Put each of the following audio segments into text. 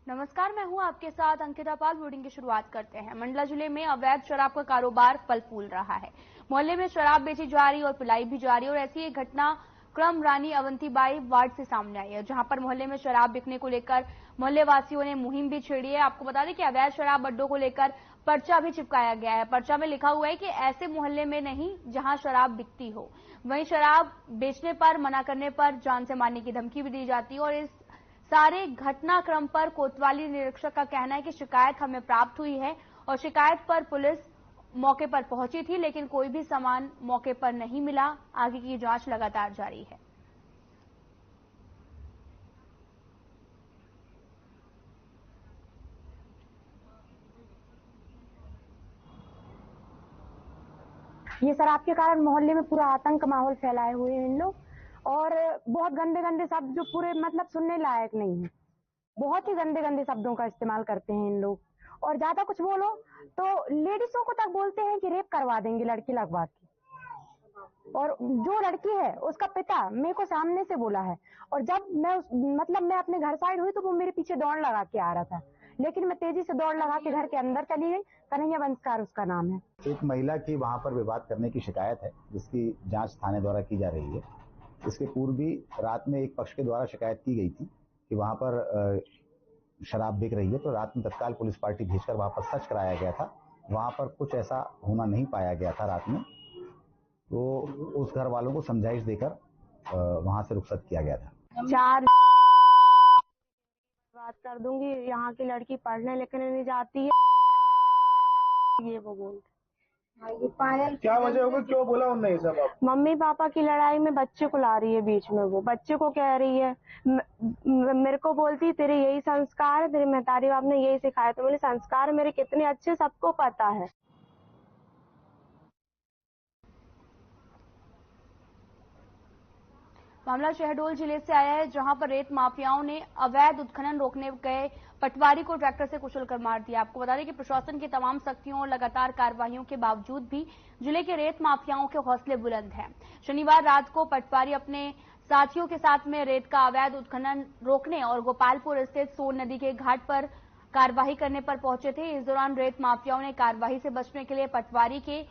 नमस्कार, मैं हूं आपके साथ अंकिता पाल। बुलेटिन की शुरुआत करते हैं। मंडला जिले में अवैध शराब का कारोबार फल फूल रहा है। मोहल्ले में शराब बेची जा रही और पिलाई भी जा रही है और ऐसी एक घटना क्रम रानी अवंतीबाई वार्ड से सामने आई है, जहां पर मोहल्ले में शराब बिकने को लेकर मोहल्ले वासियों ने मुहिम भी छेड़ी है। आपको बता दें कि अवैध शराब अड्डों को लेकर पर्चा भी चिपकाया गया है। पर्चा में लिखा हुआ है कि ऐसे मोहल्ले में नहीं जहां शराब बिकती हो। वहीं शराब बेचने पर, मना करने पर जान से मारने की धमकी भी दी जाती है। और इस सारे घटनाक्रम पर कोतवाली निरीक्षक का कहना है कि शिकायत हमें प्राप्त हुई है और शिकायत पर पुलिस मौके पर पहुंची थी, लेकिन कोई भी सामान मौके पर नहीं मिला। आगे की जांच लगातार जारी है। ये शराब के कारण मोहल्ले में पूरा आतंक माहौल फैलाए हुए हैं इन लोग, और बहुत गंदे गंदे शब्द जो पूरे मतलब सुनने लायक नहीं है। बहुत ही गंदे गंदे शब्दों का इस्तेमाल करते हैं इन लोग, और ज्यादा कुछ बोलो तो लेडीजों को तक बोलते हैं कि रेप करवा देंगे लड़की लगवा के। और जो लड़की है उसका पिता मेरे को सामने से बोला है, और जब मैं अपने घर साइड हुई तो वो मेरे पीछे दौड़ लगा के आ रहा था, लेकिन मैं तेजी से दौड़ लगा के घर के अंदर चली गई। कन्हैया वंशकार उसका नाम है। एक महिला की वहां पर विवाद करने की शिकायत है, जिसकी जांच थाने द्वारा की जा रही है। इसके पूर्व भी रात में एक पक्ष के द्वारा शिकायत की गई थी कि वहां पर शराब बिक रही है, तो रात में तत्काल पुलिस पार्टी भेजकर वहां पर सर्च कराया गया था। वहां पर कुछ ऐसा होना नहीं पाया गया था रात में, तो उस घर वालों को समझाइश देकर वहां से रुखसत किया गया था। 4 बात कर दूंगी, यहाँ की लड़की पढ़ने लिखने नहीं जाती है, ये वो बोलते। क्या वजह होगी, क्यों बोला उनने ये सब? मम्मी पापा की लड़ाई में बच्चे को ला रही है बीच में। वो बच्चे को कह रही है, मेरे को बोलती तेरे यही संस्कार है, तेरे महतारी बाप ने यही सिखाया। तो बोले संस्कार मेरे कितने अच्छे सबको पता है। मामला शहडोल जिले से आया है, जहां पर रेत माफियाओं ने अवैध उत्खनन रोकने गए पटवारी को ट्रैक्टर से कुचल मार दिया। आपको बता दें कि प्रशासन की तमाम सख्तियों और लगातार कार्रवाइयों के बावजूद भी जिले के रेत माफियाओं के हौसले बुलंद हैं। शनिवार रात को पटवारी अपने साथियों के साथ में रेत का अवैध उत्खनन रोकने और गोपालपुर स्थित सोन नदी के घाट पर कार्रवाई करने पर पहुंचे थे। इस दौरान रेत माफियाओं ने कार्रवाई से बचने के लिए पटवारी के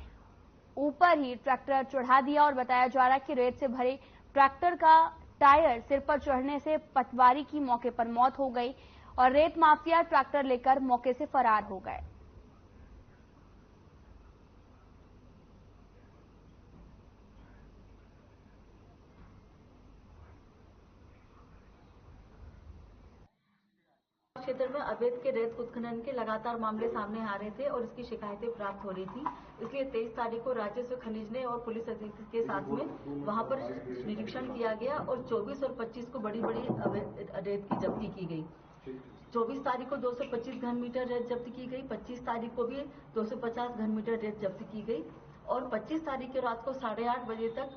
ऊपर ही ट्रैक्टर चढ़ा दिया और बताया जा रहा है कि रेत से भरे ट्रैक्टर का टायर सिर पर चढ़ने से पटवारी की मौके पर मौत हो गई और रेत माफिया ट्रैक्टर लेकर मौके से फरार हो गए। क्षेत्र में अवैध के रेत उत्खनन के लगातार मामले सामने आ रहे थे और इसकी शिकायतें प्राप्त हो रही थी। इसलिए 23 तारीख को राजस्व खनिज ने और पुलिस अधीक्षक के साथ में वहां पर निरीक्षण किया गया और 24 और 25 को बड़ी बड़ी रेत की जब्ती की गई। 24 तारीख को 225 घन मीटर रेत जब्त की गई, 25 तारीख को भी 250 घन मीटर रेत जब्त की गई और 25 तारीख की रात को 8:30 बजे तक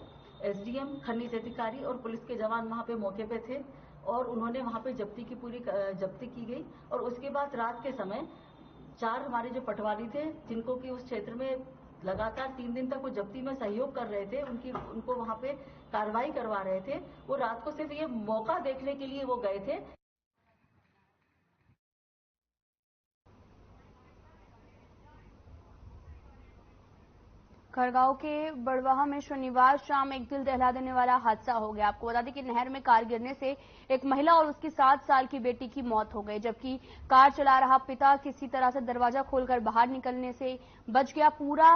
एसडीएम, खनिज अधिकारी और पुलिस के जवान वहां पे मौके पे थे और उन्होंने वहां पे जब्ती की गई। और उसके बाद रात के समय 4 हमारे जो पटवारी थे, जिनको कि उस क्षेत्र में लगातार 3 दिन तक वो जब्ती में सहयोग कर रहे थे, उनको वहां पे कार्रवाई करवा रहे थे। वो रात को सिर्फ ये मौका देखने के लिए वो गए थे। खड़गांव के बड़वाह में शनिवार शाम एक दिल दहला देने वाला हादसा हो गया। आपको बता दें कि नहर में कार गिरने से एक महिला और उसकी 7 साल की बेटी की मौत हो गई, जबकि कार चला रहा पिता किसी तरह से दरवाजा खोलकर बाहर निकलने से बच गया। पूरा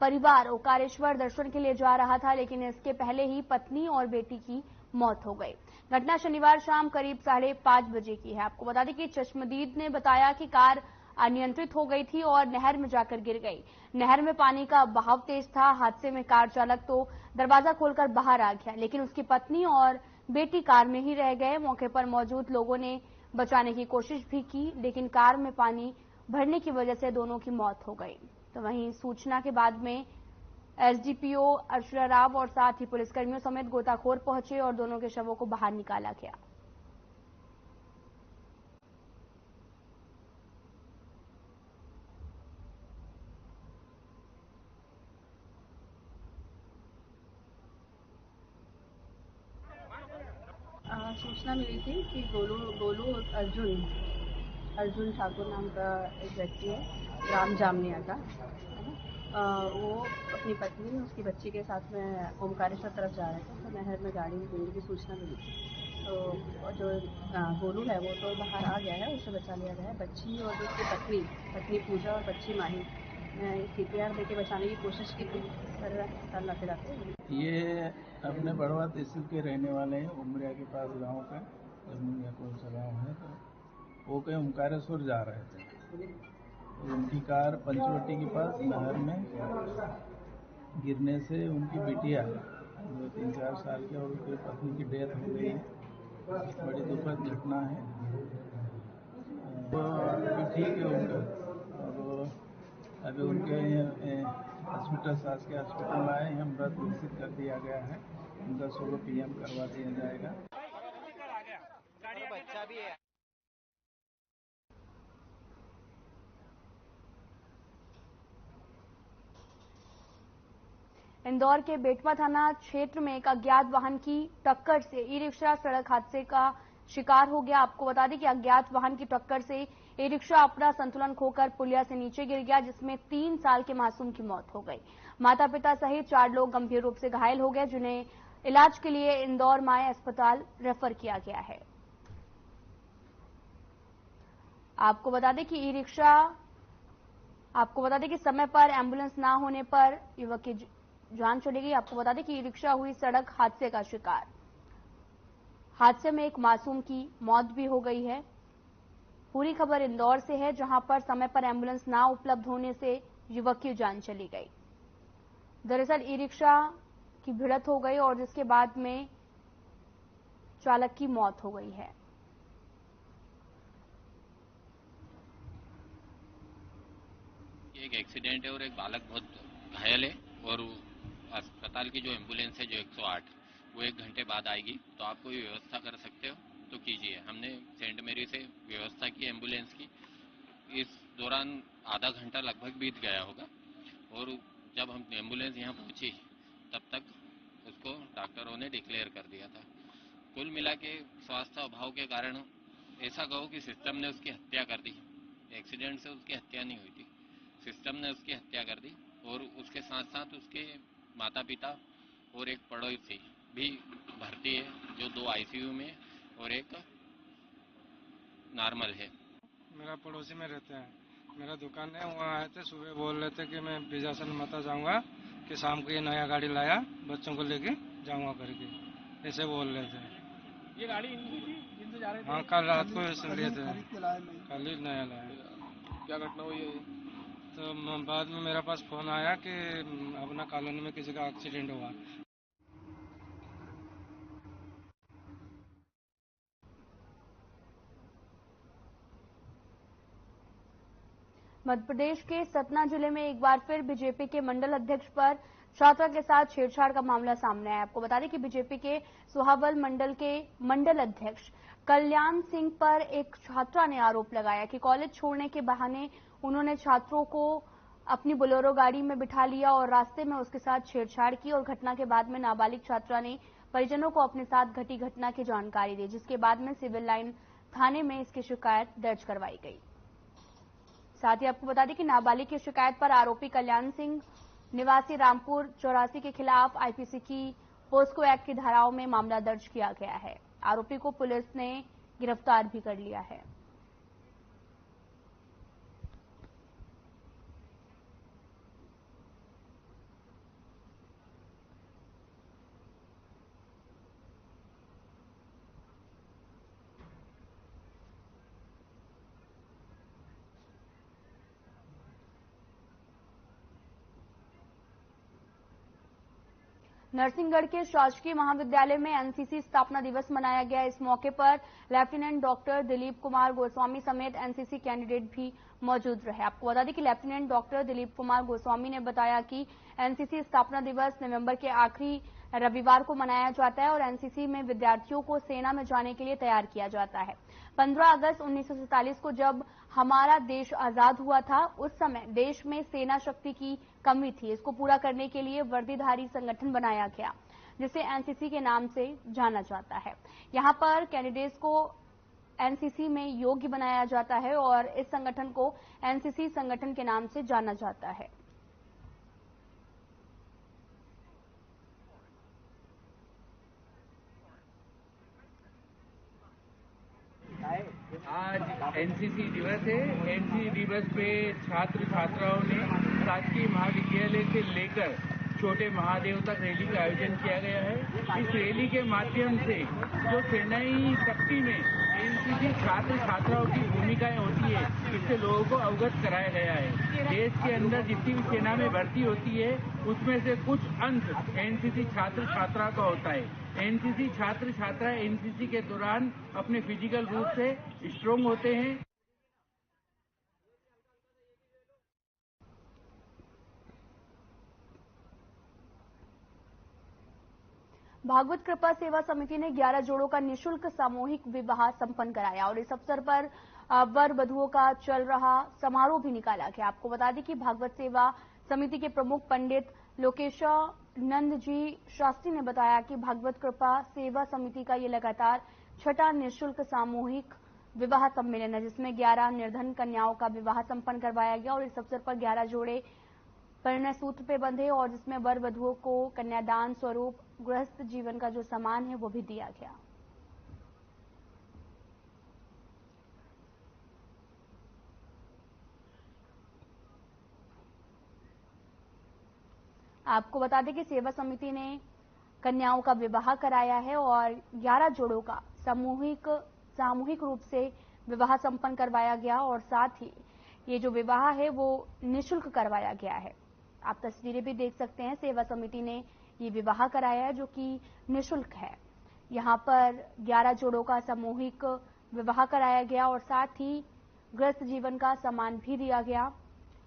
परिवार ओकारेश्वर दर्शन के लिए जा रहा था, लेकिन इसके पहले ही पत्नी और बेटी की मौत हो गई। घटना शनिवार शाम करीब 5:30 बजे की है। आपको बता दें कि चश्मदीद ने बताया कि कार अनियंत्रित हो गई थी और नहर में जाकर गिर गई। नहर में पानी का बहाव तेज था। हादसे में कार चालक तो दरवाजा खोलकर बाहर आ गया, लेकिन उसकी पत्नी और बेटी कार में ही रह गए। मौके पर मौजूद लोगों ने बचाने की कोशिश भी की, लेकिन कार में पानी भरने की वजह से दोनों की मौत हो गई। तो वहीं सूचना के बाद में एसडीपीओ अर्चना राव और साथ ही पुलिसकर्मियों समेत गोताखोर पहुंचे और दोनों के शवों को बाहर निकाला गया। सूचना मिली थी कि गोलू अर्जुन अर्जुन ठाकुर नाम का एक व्यक्ति है, ग्राम जामनिया का। वो अपनी पत्नी उसकी बच्ची के साथ में ओमकारेश्वर तरफ जा रहे थे, तो नहर में गाड़ी गिरने की सूचना मिली थी। तो जो गोलू है वो तो बाहर आ गया है, उसे बचा लिया गया है। बच्ची और उसकी पत्नी पूजा और बच्ची माही CPR देके बचाने की कोशिश की थी, पर अस्पताल लाते लाते। ये अपने बड़वा तहसील के रहने वाले हैं, उमरिया के पास गांव का जमुनिया कौन सा गाँव है। तो वो कहीं ओमकारेश्वर जा रहे थे, तो उनकी कार पंचवटी के पास नहर में गिरने से उनकी बिटिया जो 3-4 साल की और उसकी पत्नी की डेथ हो गई है। बड़ी दुखद घटना है। तो अभी ठीक है उनका, और अभी उनके हॉस्पिटल शासकीय हॉस्पिटल लाए हैं, मृत घोषित कर दिया गया है। उनका 16 PM करवा दिया जाएगा। बच्चा भी है। इंदौर के बेटवा थाना क्षेत्र में एक अज्ञात वाहन की टक्कर से ई-रिक्शा सड़क हादसे का शिकार हो गया। आपको बता दें कि अज्ञात वाहन की टक्कर से ई-रिक्शा अपना संतुलन खोकर पुलिया से नीचे गिर गया, जिसमें 3 साल के मासूम की मौत हो गई। माता पिता सहित 4 लोग गंभीर रूप से घायल हो गए, जिन्हें इलाज के लिए इंदौर माय अस्पताल रेफर किया गया है। आपको बता दें कि समय पर एम्बुलेंस ना होने पर युवक की जान चली गई। आपको बता दें कि ई-रिक्शा हुई सड़क हादसे का शिकार। हादसे में एक मासूम की मौत भी हो गई है। पूरी खबर इंदौर से है, जहां पर समय पर एम्बुलेंस ना उपलब्ध होने से युवक की जान चली गई। दरअसल ई-रिक्शा की भिड़ंत हो गई और जिसके बाद में चालक की मौत हो गई है। एक एक्सीडेंट है और एक बालक बहुत घायल है, और अस्पताल की जो एम्बुलेंस है जो 108 वो 1 घंटे बाद आएगी। तो आप कोई व्यवस्था कर सकते हो तो कीजिए। हमने सेंट मेरी से व्यवस्था की एम्बुलेंस की। इस दौरान आधा घंटा लगभग बीत गया होगा, और जब हम एम्बुलेंस यहाँ पहुंची तब तक उसको डॉक्टरों ने डिक्लेयर कर दिया था। कुल मिला के स्वास्थ्य अभाव के कारण ऐसा कहो कि सिस्टम ने उसकी हत्या कर दी। एक्सीडेंट से उसकी हत्या नहीं हुई थी, सिस्टम ने उसकी हत्या कर दी। और उसके साथ साथ उसके माता पिता और एक पड़ोसी भी भर्ती है, जो 2 ICU में और एक नॉर्मल है। मेरा पड़ोसी में रहते हैं, मेरा दुकान है, वहाँ आए थे। सुबह बोल रहे थे कि मैं बिजासन माता जाऊँगा, कि शाम को ये नया गाड़ी लाया, बच्चों को लेके जाऊँगा करके, ऐसे बोल रहे थे। ये गाड़ी इनकी थी जिनसे जा रहे थे? हाँ, कल रात को ऐसे लिए थे, कल ही नया लाया। क्या घटना हुई है? तो बाद में मेरे पास फोन आया कि अपना कॉलोनी में किसी का एक्सीडेंट हुआ। मध्य प्रदेश के सतना जिले में एक बार फिर बीजेपी के मंडल अध्यक्ष पर छात्रा के साथ छेड़छाड़ का मामला सामने आया। आपको बता दें कि बीजेपी के सुहावल मंडल के मंडल अध्यक्ष कल्याण सिंह पर एक छात्रा ने आरोप लगाया कि कॉलेज छोड़ने के बहाने उन्होंने छात्रों को अपनी बोलेरो गाड़ी में बिठा लिया और रास्ते में उसके साथ छेड़छाड़ की, और घटना के बाद में नाबालिग छात्रा ने परिजनों को अपने साथ घटी घटना की जानकारी दी, जिसके बाद में सिविल लाइन थाने में इसकी शिकायत दर्ज करवाई गई। साथ ही आपको बता दें कि नाबालिग की शिकायत पर आरोपी कल्याण सिंह निवासी रामपुर 84 के खिलाफ IPC की पोस्को एक्ट की धाराओं में मामला दर्ज किया गया है। आरोपी को पुलिस ने गिरफ्तार भी कर लिया है। नरसिंहगढ़ के शासकीय महाविद्यालय में NCC स्थापना दिवस मनाया गया। इस मौके पर लेफ्टिनेंट डॉक्टर दिलीप कुमार गोस्वामी समेत NCC कैंडिडेट भी मौजूद रहे। आपको बता दें कि लेफ्टिनेंट डॉक्टर दिलीप कुमार गोस्वामी ने बताया कि NCC स्थापना दिवस नवंबर के आखिरी रविवार को मनाया जाता है और NCC में विद्यार्थियों को सेना में जाने के लिए तैयार किया जाता है। 15 अगस्त 1947 को जब हमारा देश आजाद हुआ था, उस समय देश में सेना शक्ति की कमी थी। इसको पूरा करने के लिए वर्दीधारी संगठन बनाया गया, जिसे NCC के नाम से जाना जाता है। यहाँ पर कैंडिडेट्स को एनसीसी में योग्य बनाया जाता है और इस संगठन को एनसीसी संगठन के नाम से जाना जाता है। आज एनसीसी दिवस है। एनसीसी दिवस पे छात्र छात्राओं ने शासकीय महाविद्यालय से लेकर छोटे महादेव तक रैली का आयोजन किया गया है। इस रैली के माध्यम से जो सेनाई शक्ति में एनसीसी छात्र छात्राओं की भूमिकाएं होती है, इससे लोगों को अवगत कराया गया है। देश के अंदर जितनी भी सेना में भर्ती होती है उसमें से कुछ अंश एनसीसी छात्र छात्रा का होता है। एनसीसी छात्र छात्रा एनसीसी के दौरान अपने फिजिकल रूप से स्ट्रांग होते हैं। भागवत कृपा सेवा समिति ने 11 जोड़ों का निःशुल्क सामूहिक विवाह संपन्न कराया और इस अवसर पर वर वधुओं का चल रहा समारोह भी निकाला गया। आपको बता दें कि भागवत सेवा समिति के प्रमुख पंडित लोकेशानंद जी शास्त्री ने बताया कि भागवत कृपा सेवा समिति का ये लगातार छठा निःशुल्क सामूहिक विवाह सम्मेलन है, जिसमें 11 निर्धन कन्याओं का विवाह संपन्न करवाया गया और इस अवसर पर 11 जोड़े परिणय सूत्र पे बंधे और जिसमें वर वधुओं को कन्यादान स्वरूप गृहस्थ जीवन का जो सामान है वो भी दिया गया। आपको बता दें कि सेवा समिति ने कन्याओं का विवाह कराया है और 11 जोड़ों का सामूहिक रूप से विवाह संपन्न करवाया गया और साथ ही ये जो विवाह है वो निःशुल्क करवाया गया है। आप तस्वीरें भी देख सकते हैं, सेवा समिति ने ये विवाह कराया है जो कि निःशुल्क है। यहाँ पर 11 जोड़ों का सामूहिक विवाह कराया गया और साथ ही गृहस्थ जीवन का सामान भी दिया गया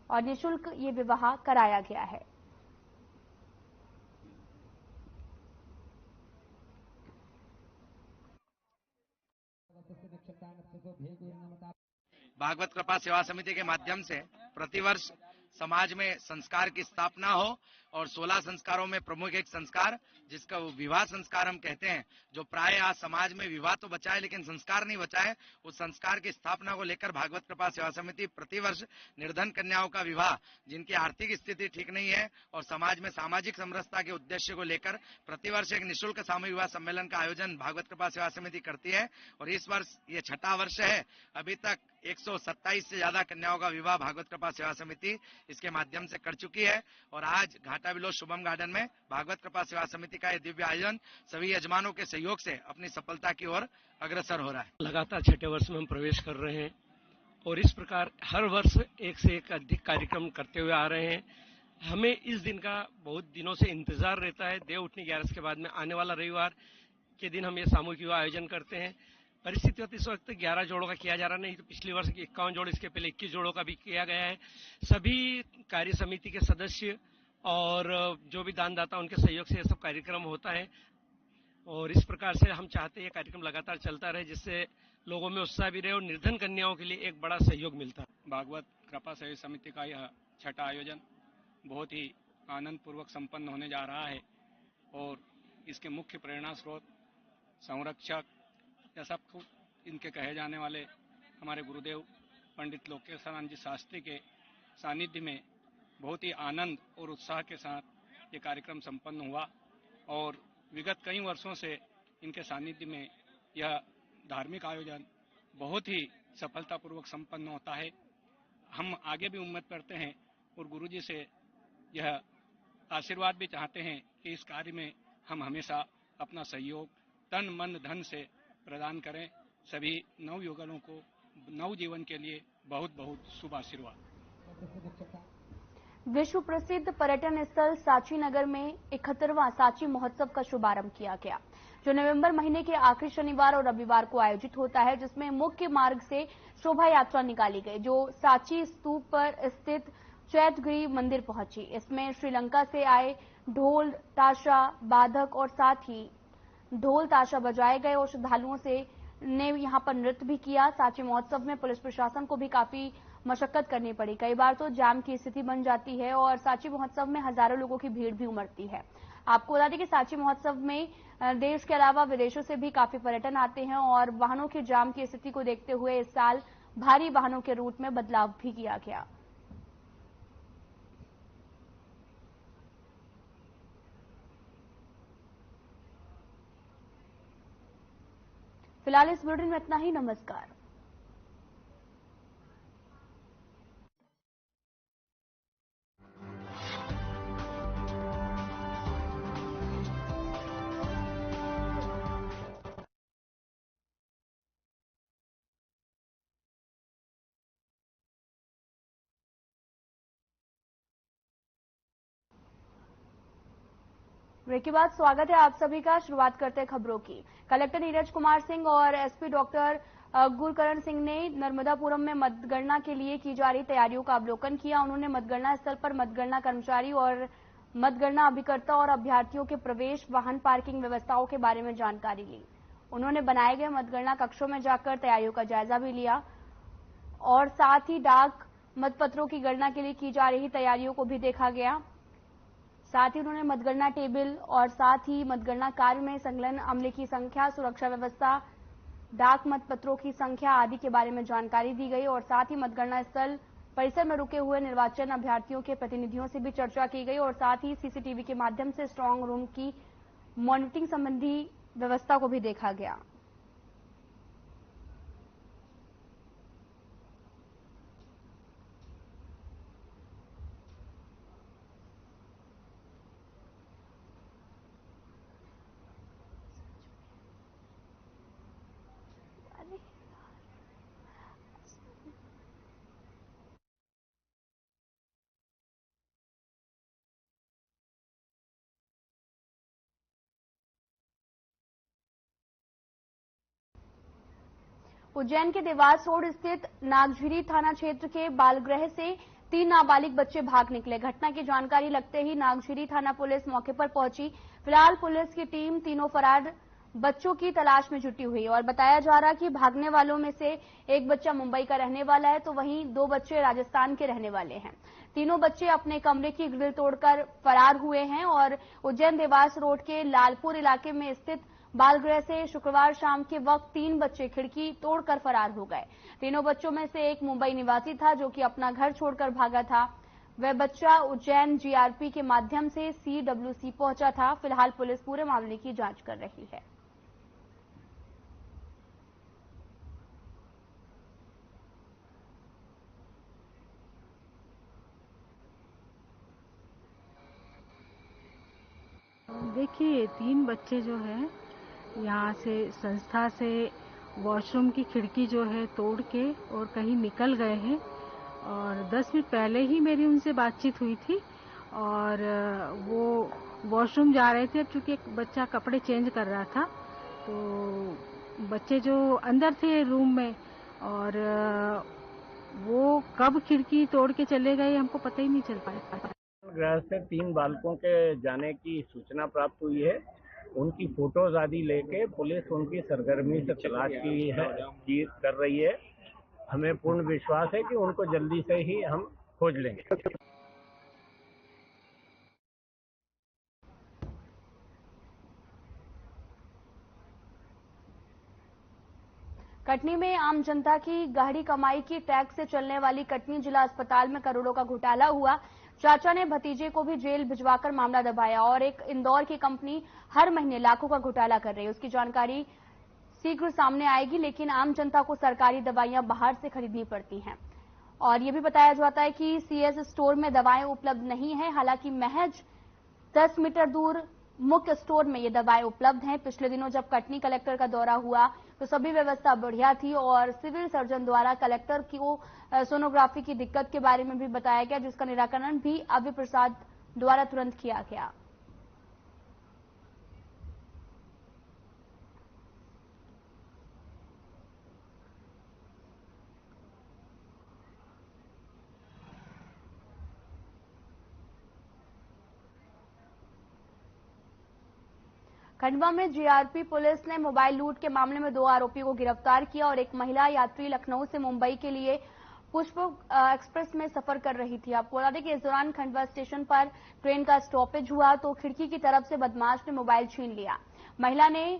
और निःशुल्क ये विवाह कराया गया है। भागवत कृपा सेवा समिति के माध्यम से प्रतिवर्ष समाज में संस्कार की स्थापना हो और 16 संस्कारों में प्रमुख एक संस्कार जिसका वो विवाह संस्कार हम कहते हैं, जो प्राय आज समाज में विवाह तो बचा है लेकिन संस्कार नहीं बचा है, उस संस्कार की स्थापना को लेकर भागवत कृपा सेवा समिति प्रतिवर्ष निर्धन कन्याओं का विवाह जिनकी आर्थिक स्थिति ठीक नहीं है और समाज में सामाजिक समरसता के उद्देश्य को लेकर प्रतिवर्ष एक निःशुल्क सामूहिक विवाह सम्मेलन का आयोजन भागवत कृपा सेवा समिति करती है और इस वर्ष ये छठा वर्ष है। अभी तक 127 से ज्यादा कन्याओं का विवाह भागवत कृपा सेवा समिति इसके माध्यम से कर चुकी है और आज घाटा बिलो शुभम गार्डन में भागवत कृपा सेवा समिति का यह दिव्य आयोजन सभी यजमानों के सहयोग से अपनी सफलता की ओर अग्रसर हो रहा है। लगातार छठे वर्ष में हम प्रवेश कर रहे हैं और इस प्रकार हर वर्ष एक से एक अधिक कार्यक्रम करते हुए आ रहे हैं। हमें इस दिन का बहुत दिनों से इंतजार रहता है। देव उठनी 11 के बाद में आने वाला रविवार के दिन हम ये सामूहिक विवाह आयोजन करते हैं। परिस्थिति इस वक्त 11 जोड़ों का किया जा रहा नहीं तो पिछले वर्ष 51 जोड़, इसके पहले 21 जोड़ों का भी किया गया है। सभी कार्य समिति के सदस्य और जो भी दानदाता उनके सहयोग से ये सब कार्यक्रम होता है और इस प्रकार से हम चाहते हैं ये कार्यक्रम लगातार चलता रहे जिससे लोगों में उत्साह भी रहे और निर्धन कन्याओं के लिए एक बड़ा सहयोग मिलता है। भागवत कृपा सेवा समिति का यह छठा आयोजन बहुत ही आनंद पूर्वक संपन्न होने जा रहा है और इसके मुख्य प्रेरणा स्रोत संरक्षक या सब कुछ इनके कहे जाने वाले हमारे गुरुदेव पंडित लोकेशानंद जी शास्त्री के सानिध्य में बहुत ही आनंद और उत्साह के साथ ये कार्यक्रम संपन्न हुआ और विगत कई वर्षों से इनके सानिध्य में यह धार्मिक आयोजन बहुत ही सफलतापूर्वक संपन्न होता है। हम आगे भी उम्मीद करते हैं और गुरुजी से यह आशीर्वाद भी चाहते हैं कि इस कार्य में हम हमेशा अपना सहयोग तन मन धन से प्रदान करें। सभी नवयुवकों को नव जीवन के लिए बहुत बहुत शुभ आशीर्वाद। विश्व प्रसिद्ध पर्यटन स्थल सांची नगर में 71वां सांची महोत्सव का शुभारंभ किया गया, जो नवंबर महीने के आखिरी शनिवार और रविवार को आयोजित होता है, जिसमें मुख्य मार्ग से शोभा यात्रा निकाली गई जो सांची स्तूप पर स्थित चैत्यगिरी मंदिर पहुंची। इसमें श्रीलंका से आए ढोल ताशा बाधक और साथ ही ढोल ताशा बजाए गए और श्रद्धालुओं ने यहां पर नृत्य भी किया। सांची महोत्सव में पुलिस प्रशासन को भी काफी मशक्कत करनी पड़ी। कई बार तो जाम की स्थिति बन जाती है और सांची महोत्सव में हजारों लोगों की भीड़ भी उमड़ती है। आपको बता दें कि सांची महोत्सव में देश के अलावा विदेशों से भी काफी पर्यटन आते हैं और वाहनों के जाम की स्थिति को देखते हुए इस साल भारी वाहनों के रूट में बदलाव भी किया गया। फिलहाल इस बुलेटिन में इतना ही। नमस्कार। ब्रेक के बाद स्वागत है आप सभी का। शुरुआत करते हैं खबरों की। कलेक्टर नीरज कुमार सिंह और एसपी डॉक्टर गुरकरण सिंह ने नर्मदापुरम में मतगणना के लिए की जा रही तैयारियों का अवलोकन किया। उन्होंने मतगणना स्थल पर मतगणना कर्मचारी और मतगणना अभिकर्ता और अभ्यर्थियों के प्रवेश, वाहन पार्किंग व्यवस्थाओं के बारे में जानकारी ली। उन्होंने बनाए गए मतगणना कक्षों में जाकर तैयारियों का जायजा भी लिया और साथ ही डाक मतपत्रों की गणना के लिए की जा रही तैयारियों को भी देखा गया। साथ ही उन्होंने मतगणना टेबल और साथ ही मतगणना कार्य में संलग्न अमले की संख्या, सुरक्षा व्यवस्था, डाक मतपत्रों की संख्या आदि के बारे में जानकारी दी गई और साथ ही मतगणना स्थल परिसर में रुके हुए निर्वाचन अभ्यर्थियों के प्रतिनिधियों से भी चर्चा की गई और साथ ही सीसीटीवी के माध्यम से स्ट्रांग रूम की मॉनिटरिंग संबंधी व्यवस्था को भी देखा गया। उज्जैन के देवास रोड स्थित नागझिरी थाना क्षेत्र के बालगृह से 3 नाबालिग बच्चे भाग निकले। घटना की जानकारी लगते ही नागझिरी थाना पुलिस मौके पर पहुंची। फिलहाल पुलिस की टीम तीनों फरार बच्चों की तलाश में जुटी हुई और बताया जा रहा कि भागने वालों में से एक बच्चा मुंबई का रहने वाला है तो वहीं 2 बच्चे राजस्थान के रहने वाले हैं। तीनों बच्चे अपने कमरे की ग्रिल तोड़कर फरार हुए हैं और उज्जैन देवास रोड के लालपुर इलाके में स्थित बालगृह से शुक्रवार शाम के वक्त 3 बच्चे खिड़की तोड़कर फरार हो गए। तीनों बच्चों में से एक मुंबई निवासी था जो कि अपना घर छोड़कर भागा था। वह बच्चा उज्जैन जीआरपी के माध्यम से सीडब्ल्यूसी पहुंचा था। फिलहाल पुलिस पूरे मामले की जांच कर रही है। देखिए 3 बच्चे जो हैं यहाँ से संस्था से वॉशरूम की खिड़की जो है तोड़ के और कहीं निकल गए हैं और 10 मिनट पहले ही मेरी उनसे बातचीत हुई थी और वो वॉशरूम जा रहे थे। अब चूंकि एक बच्चा कपड़े चेंज कर रहा था तो बच्चे जो अंदर थे रूम में और वो कब खिड़की तोड़ के चले गए हमको पता ही नहीं चल पाया। गृह से 3 बालकों के जाने की सूचना प्राप्त हुई है। उनकी फोटोज आदि लेके पुलिस उनकी सरगर्मी से तलाश कर रही है। हमें पूर्ण विश्वास है कि उनको जल्दी से ही हम खोज लेंगे। कटनी में आम जनता की गहरी कमाई की टैक्स से चलने वाली कटनी जिला अस्पताल में करोड़ों का घोटाला हुआ। चाचा ने भतीजे को भी जेल भिजवाकर मामला दबाया और एक इंदौर की कंपनी हर महीने लाखों का घोटाला कर रही है। उसकी जानकारी शीघ्र सामने आएगी, लेकिन आम जनता को सरकारी दवाइयां बाहर से खरीदनी पड़ती हैं। और ये भी बताया जाता है कि सीएस स्टोर में दवाएं उपलब्ध नहीं है। हालांकि महज 10 मीटर दूर मुख्य स्टोर में ये दवाएं उपलब्ध हैं। पिछले दिनों जब कटनी कलेक्टर का दौरा हुआ तो सभी व्यवस्था बढ़िया थी और सिविल सर्जन द्वारा कलेक्टर को सोनोग्राफी की दिक्कत के बारे में भी बताया गया, जिसका निराकरण भी अभय प्रसाद द्वारा तुरंत किया गया। खंडवा में जीआरपी पुलिस ने मोबाइल लूट के मामले में 2 आरोपियों को गिरफ्तार किया और एक महिला यात्री लखनऊ से मुंबई के लिए पुष्प एक्सप्रेस में सफर कर रही थी। आपको बता दें कि इस दौरान खंडवा स्टेशन पर ट्रेन का स्टॉपेज हुआ तो खिड़की की तरफ से बदमाश ने मोबाइल छीन लिया। महिला ने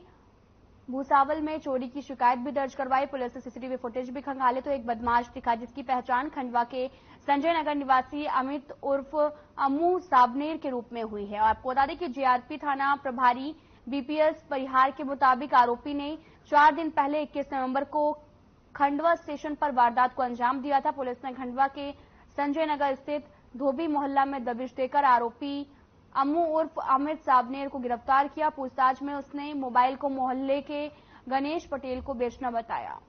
भूसावल में चोरी की शिकायत भी दर्ज करवाई। पुलिस ने सीसीटीवी फुटेज भी खंगाले तो एक बदमाश दिखा जिसकी पहचान खंडवा के संजय नगर निवासी अमित उर्फ अम्मू साबनेर के रूप में हुई है। और आपको बता दें कि जीआरपी थाना प्रभारी बीपीएस परिहार के मुताबिक आरोपी ने 4 दिन पहले 21 नवंबर को खंडवा स्टेशन पर वारदात को अंजाम दिया था। पुलिस ने खंडवा के संजय नगर स्थित धोबी मोहल्ला में दबिश देकर आरोपी अम्मू उर्फ अमित साबनेर को गिरफ्तार किया। पूछताछ में उसने मोबाइल को मोहल्ले के गणेश पटेल को बेचना बताया।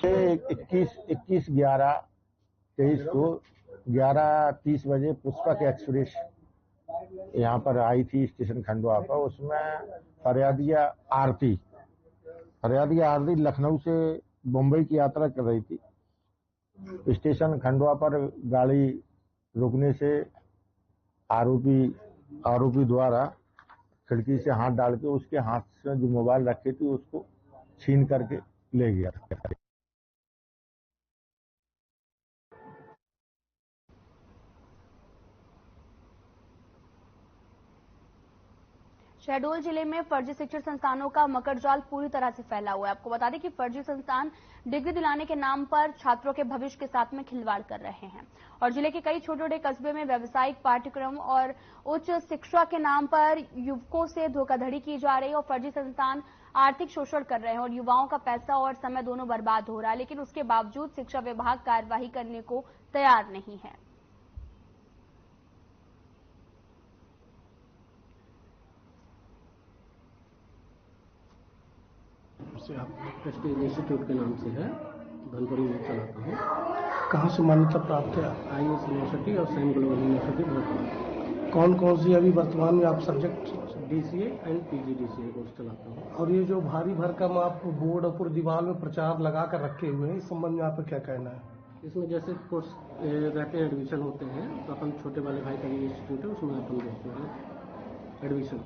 इक्कीस 11/23 को 11:30 बजे पुष्पक एक्सप्रेस यहाँ पर आई थी स्टेशन खंडवा पर। उसमें फरियादिया आरती लखनऊ से मुंबई की यात्रा कर रही थी। स्टेशन खंडवा पर गाड़ी रुकने से आरोपी द्वारा खिड़की से हाथ डाल के उसके हाथ से जो मोबाइल रखी थी उसको छीन करके ले गया। शहडोल जिले में फर्जी शिक्षण संस्थानों का मकड़जाल पूरी तरह से फैला हुआ है। आपको बता दें कि फर्जी संस्थान डिग्री दिलाने के नाम पर छात्रों के भविष्य के साथ में खिलवाड़ कर रहे हैं और जिले के कई छोटे छोटे कस्बे में व्यावसायिक पाठ्यक्रम और उच्च शिक्षा के नाम पर युवकों से धोखाधड़ी की जा रही है और फर्जी संस्थान आर्थिक शोषण कर रहे हैं और युवाओं का पैसा और समय दोनों बर्बाद हो रहा है। लेकिन उसके बावजूद शिक्षा विभाग कार्यवाही करने को तैयार नहीं है। आप प्रेस्टीज इंस्टीट्यूट के नाम से है, धनपुरी में चलाता हूँ। कहाँ से मान्यता प्राप्त है? आईएस यूनिवर्सिटी और सेंट ग्लोबल यूनिवर्सिटी भोपाल। कौन कौन सी अभी वर्तमान में आप subject? DCA and PGDCA course चलाता हूँ। और ये जो भारी भरकम आप बोर्ड और पूरी दीवार में प्रचार लगा कर रखे हुए हैं, इस संबंध में आपका क्या कहना है? इसमें जैसे कोर्स रहते हैं, एडमिशन होते हैं तो अपन छोटे वाले भाई का इंस्टीट्यूट है उसमें अपन देखते हैं एडमिशन।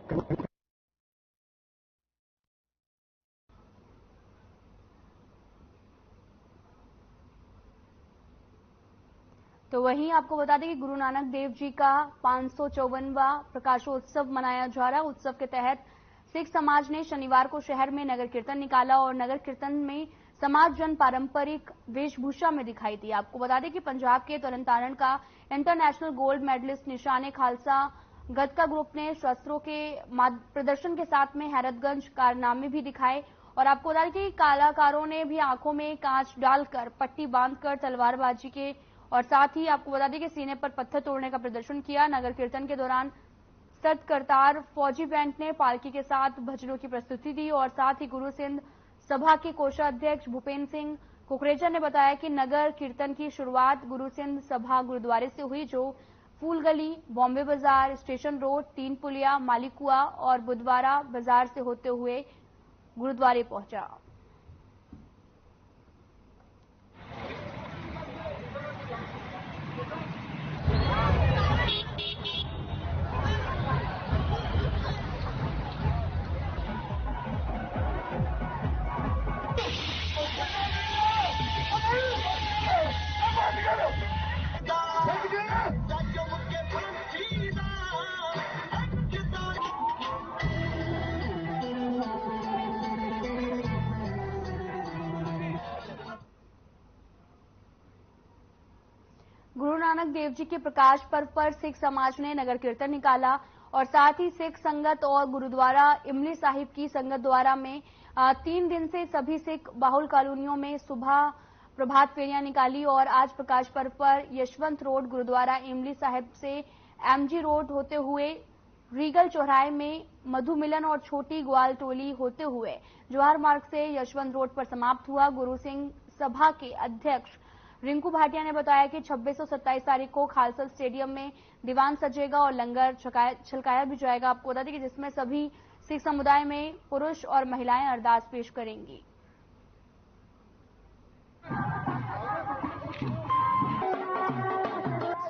तो वहीं आपको बता दें कि गुरु नानक देव जी का 554वां प्रकाशोत्सव मनाया जा रहा है। उत्सव के तहत सिख समाज ने शनिवार को शहर में नगर कीर्तन निकाला और नगर कीर्तन में समाज जन पारंपरिक वेशभूषा में दिखाई दी। आपको बता दें कि पंजाब के तरनतारण का इंटरनेशनल गोल्ड मेडलिस्ट निशान खालसा गतका ग्रुप ने शस्त्रों के प्रदर्शन के साथ में हैरतगंज कारनामे भी दिखाए और आपको बता दें कि कलाकारों ने भी आंखों में कांच डालकर पट्टी बांधकर तलवारबाजी के और साथ ही आपको बता दें कि सीने पर पत्थर तोड़ने का प्रदर्शन किया। नगर कीर्तन के दौरान सतकरतार फौजी बैंड ने पालकी के साथ भजनों की प्रस्तुति दी और साथ ही गुरु सिंध सभा के कोषाध्यक्ष भूपेन्द्र सिंह कुकरेजा ने बताया कि नगर कीर्तन की शुरुआत गुरु सिंध सभा गुरुद्वारे से हुई जो फूलगली, बॉम्बे बाजार, स्टेशन रोड, तीन पुलिया, मालिकुआ और बुधवारा बाजार से होते हुए गुरुद्वारे पहुंचा। गुरु नानक देव जी के प्रकाश पर्व पर सिख समाज ने नगर कीर्तन निकाला और साथ ही सिख संगत और गुरुद्वारा इमली साहिब की संगत द्वारा में 3 दिन से सभी सिख बाहुल कॉलोनियों में सुबह प्रभात फेरियां निकाली और आज प्रकाश पर्व पर यशवंत रोड गुरुद्वारा इमली साहिब से एमजी रोड होते हुए रीगल चौराहे में मधु मिलन और छोटी ग्वाल टोली होते हुए जवाहर मार्ग से यशवंत रोड पर समाप्त हुआ। गुरु सिंह सभा के अध्यक्ष रिंकू भाटिया ने बताया कि 26 और 27 तारीख को खालसा स्टेडियम में दीवान सजेगा और लंगर छलकाया भी जाएगा। आपको बता दें कि जिसमें सभी सिख समुदाय में पुरुष और महिलाएं अरदास पेश करेंगी।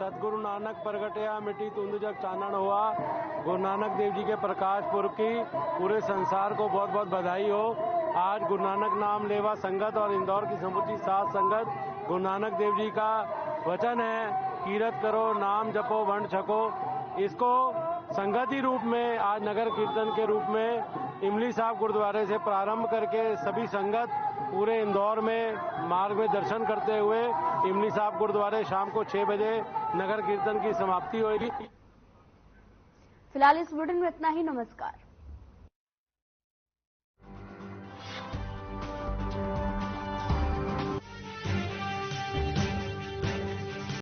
सतगुरु नानक प्रगटया मिट्टी तुंद जग चानन हुआ। गुरु नानक देव जी के प्रकाश पुरब की पूरे संसार को बहुत बहुत बधाई हो। आज गुरु नानक नाम लेवा संगत और इंदौर की समूची साध संगत गुरु नानक देव जी का वचन है, कीरत करो, नाम जपो, वंड छको। इसको संगति रूप में आज नगर कीर्तन के रूप में इमली साहब गुरुद्वारे से प्रारंभ करके सभी संगत पूरे इंदौर में मार्ग में दर्शन करते हुए इमली साहब गुरुद्वारे शाम को 6 बजे नगर कीर्तन की समाप्ति होगी। फिलहाल इस बुलेटिन में इतना ही। नमस्कार।